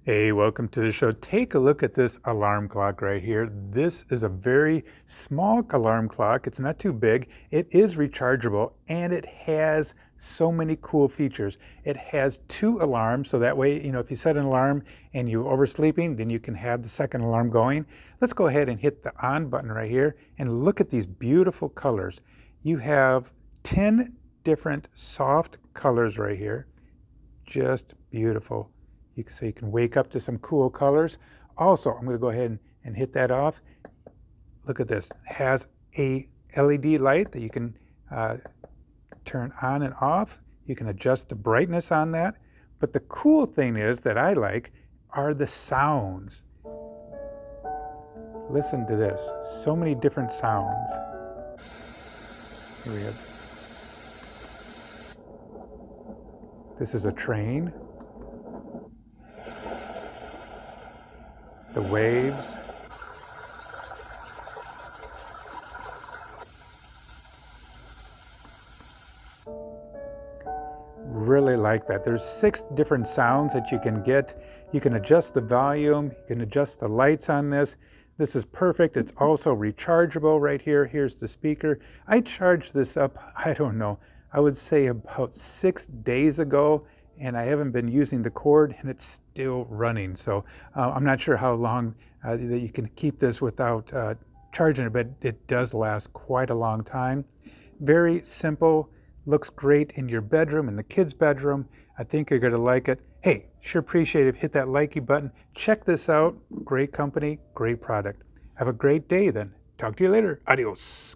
Hey, welcome to the show. Take a look at this alarm clock right here. This is a very small alarm clock. It's not too big. It is rechargeable and it has so many cool features. It has 2 alarms, so that way, if you set an alarm and you're oversleeping, then you can have the second alarm going. Let's go ahead and hit the on button right here and look at these beautiful colors. You have 10 different soft colors right here. Just beautiful. So you can wake up to some cool colors. Also, I'm going to go ahead and hit that off. Look at this. It has a LED light that you can turn on and off. You can adjust the brightness on that. But the cool thing is that I like are the sounds. Listen to this. So many different sounds. Here we have. This is a train. The waves. Really like that. There's 6 different sounds that you can get. You can adjust the volume, you can adjust the lights on this. This is perfect. It's also rechargeable right here. Here's the speaker. I charged this up, I don't know, I would say about 6 days ago, and I haven't been using the cord and it's still running. So I'm not sure how long that you can keep this without charging it, but it does last quite a long time. Very simple, looks great in your bedroom, in the kids' bedroom. I think you're gonna like it. Hey, sure appreciate it. Hit that likey button. Check this out. Great company, great product. Have a great day then. Talk to you later. Adios.